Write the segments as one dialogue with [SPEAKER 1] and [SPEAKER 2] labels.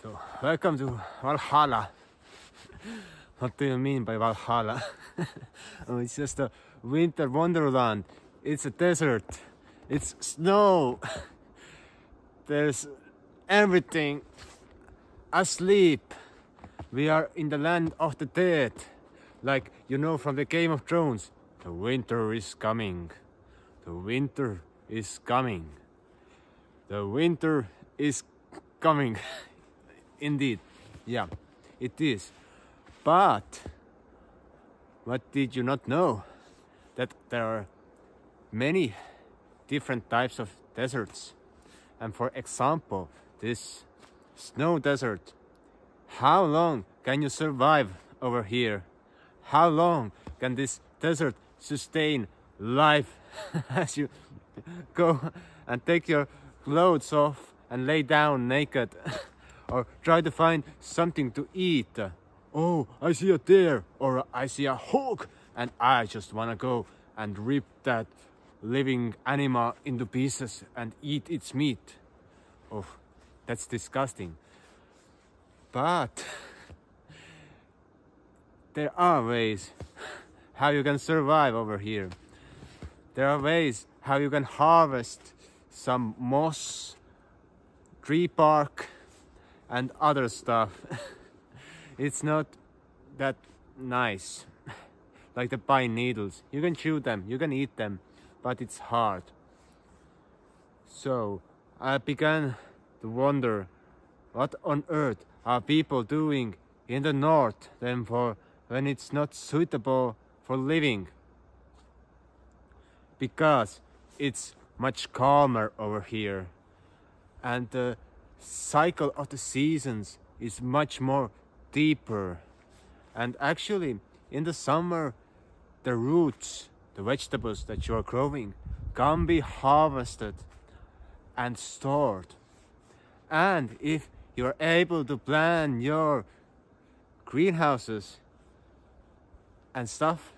[SPEAKER 1] So, welcome to Valhalla. What do you mean by Valhalla? Oh, it's just a winter wonderland. It's a desert. It's snow. There's everything asleep. We are in the land of the dead. Like, you know, from the Game of Thrones. The winter is coming. The winter is coming. The winter is coming. Indeed. Yeah, it is. But what did you not know? That there are many different types of deserts. And for example, this snow desert. How long can you survive over here? How long can this desert sustain life as you go and take your clothes off and lay down naked or try to find something to eat? Oh, I see a deer or I see a hawk and I just want to go and rip that living animal into pieces and eat its meat. Oh, that's disgusting. But there are ways how you can survive over here. There are ways how you can harvest some moss, tree bark, and other stuff. It's not that nice. Like the pine needles. You can chew them, you can eat them, but it's hard. So I began to wonder, what on earth are people doing in the north then for when it's not suitable for living? Because it's much calmer over here and the cycle of the seasons is much more deeper. And actually in the summer the roots, the vegetables that you are growing can be harvested and stored. And if you're able to plan your greenhouses and stuff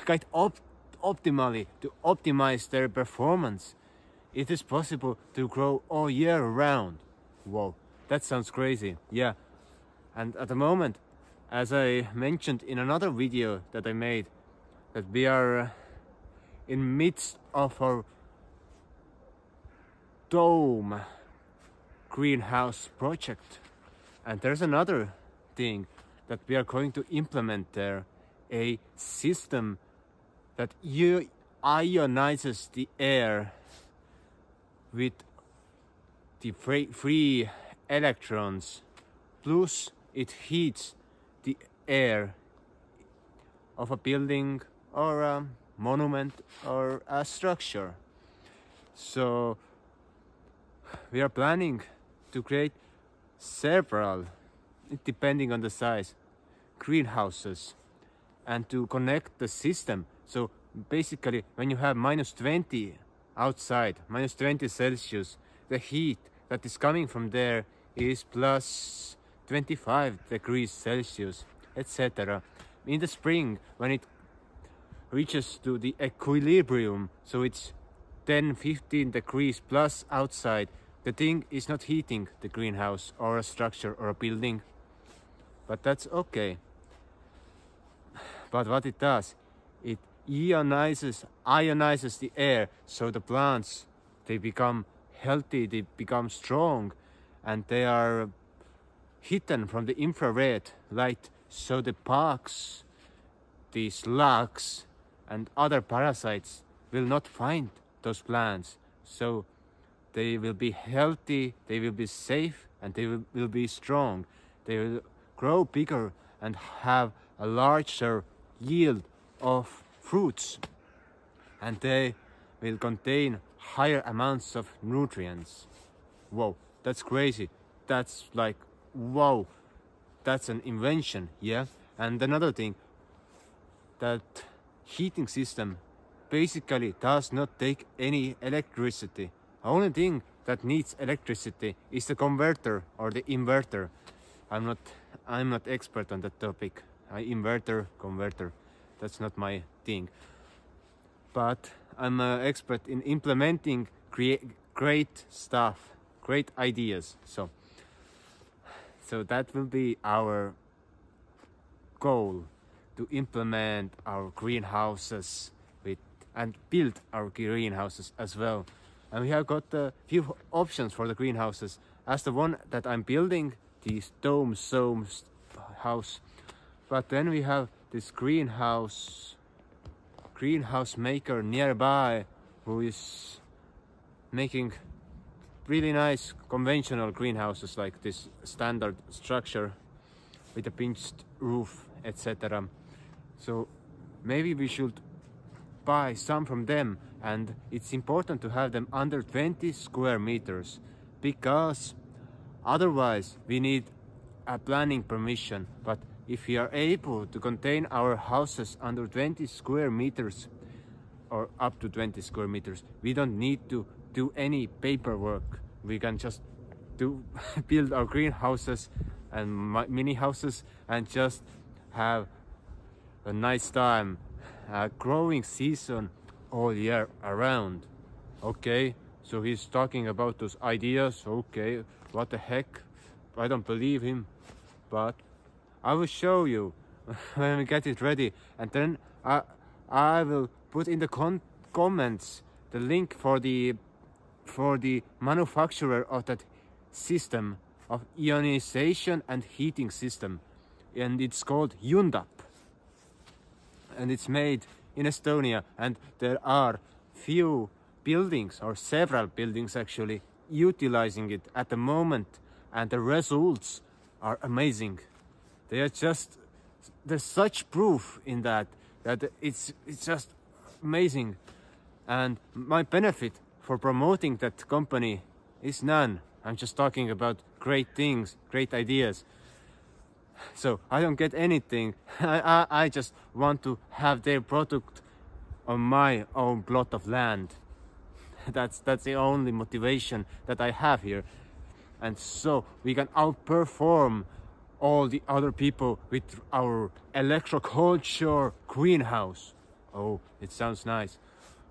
[SPEAKER 1] quite optimally to optimize their performance, it is possible to grow all year round. Whoa, that sounds crazy. Yeah, and at the moment, as I mentioned in another video that I made, that we are in midst of our dome greenhouse project, and there's another thing that we are going to implement there, a system that ionizes the air with the free electrons, plus it heats the air of a building or a monument or a structure. So we are planning to create several, depending on the size, greenhouses and to connect the system. So basically when you have -20 outside, -20 Celsius, the heat that is coming from there is +25 degrees Celsius, etc. In the spring, when it reaches to the equilibrium, so it's 10-15 degrees plus outside, the thing is not heating the greenhouse or a structure or a building. But that's okay. But what it does, it ionizes the air, so the plants, they become healthy, they become strong, and they are hidden from the infrared light, so the bugs, the slugs and other parasites will not find those plants. So they will be healthy, they will be safe, and they will be strong. They will grow bigger and have a larger yield of fruits, and they will contain higher amounts of nutrients. Whoa, that's crazy. That's like, wow, that's an invention, yeah? And another thing, that heating system basically does not take any electricity. The only thing that needs electricity is the converter or the inverter. I'm not expert on that topic. Inverter, converter, that's not my thing. But I'm an expert in implementing great stuff great ideas. So that will be our goal, to implement our greenhouses and build our greenhouses as well. And we have got a few options for the greenhouses. As the one that I'm building, the dome house. But then we have this greenhouse maker nearby who is making really nice conventional greenhouses like this standard structure with a pinched roof, etc. So maybe we should buy some from them, and it's important to have them under 20 square meters, because otherwise we need a planning permission. But if we are able to contain our houses under 20 square meters or up to 20 square meters, we don't need to do any paperwork. We can just build our greenhouses and mini houses and just have a nice time, a growing season all year around. Okay, so he's talking about those ideas. Okay, what the heck? I don't believe him, but I will show you when we get it ready, and then I will put in the comments the link for the manufacturer of that system of ionization and heating system, and it's called Hyundai, and it's made in Estonia, and there are few buildings, or several buildings actually, utilizing it at the moment, and the results are amazing. There's such proof in that it's just amazing. And my benefit for promoting that company is none. I'm just talking about great things, great ideas. So I don't get anything. I just want to have their product on my own plot of land. That's the only motivation that I have here. And so we can outperform all the other people with our electroculture greenhouse. Oh, it sounds nice.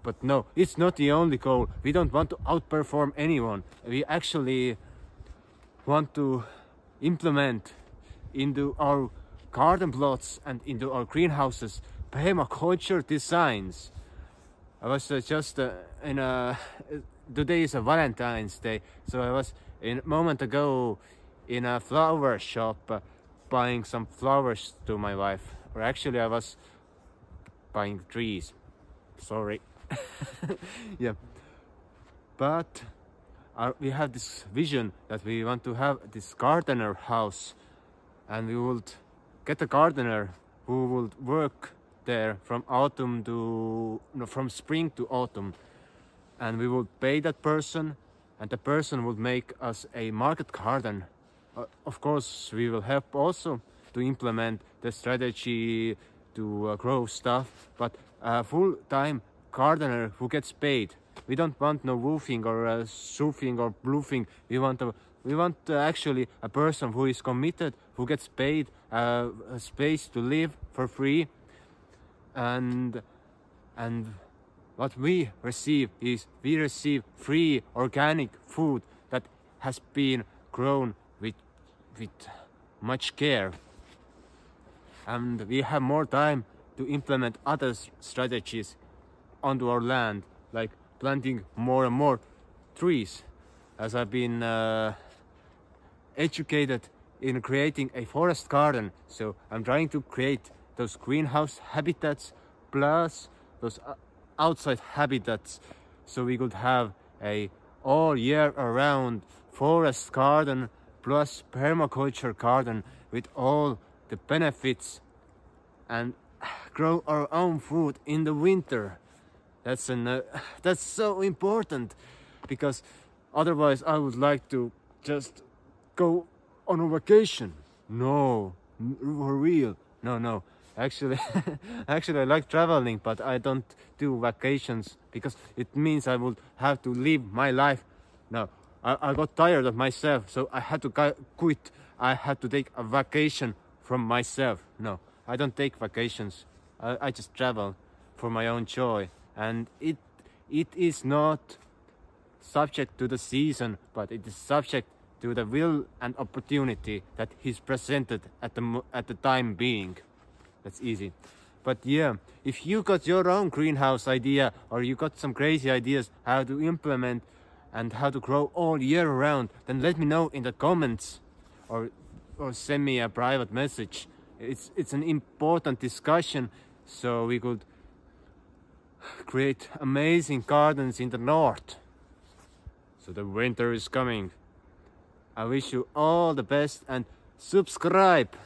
[SPEAKER 1] But no, it's not the only goal. We don't want to outperform anyone. We actually want to implement into our garden plots and into our greenhouses permaculture designs. I was just today is a Valentine's Day, so I was a moment ago in a flower shop buying some flowers to my wife. Or actually I was buying trees. Sorry. Yeah. But we have this vision that we want to have this gardener house, and we would get a gardener who would work there from from spring to autumn, and we would pay that person, and the person would make us a market garden. Of course, we will help also to implement the strategy to grow stuff, but a full-time gardener who gets paid. We don't want no woofing or soofing or bluffing. We want actually a person who is committed, who gets paid a space to live for free, and what we receive is we receive free organic food that has been grown with much care, and we have more time to implement other strategies onto our land, like planting more and more trees, as I've been educated in creating a forest garden. So I'm trying to create those greenhouse habitats plus those outside habitats, so we could have a all year around forest garden plus permaculture garden with all the benefits, and grow our own food in the winter. That's so important, because otherwise I would like to just go on a vacation. No, for real. No. Actually, I like traveling, but I don't do vacations because it means I would have to live my life. No, I got tired of myself, so I had to quit. I had to take a vacation from myself. No, I don't take vacations. I just travel for my own joy, and it is not subject to the season, but it is subject to the will and opportunity that he's presented at the time being. That's easy. But yeah, if you got your own greenhouse idea, or you got some crazy ideas how to implement and how to grow all year round, then let me know in the comments, or send me a private message. It's an important discussion, so we could create amazing gardens in the north. So the winter is coming. I wish you all the best, and subscribe.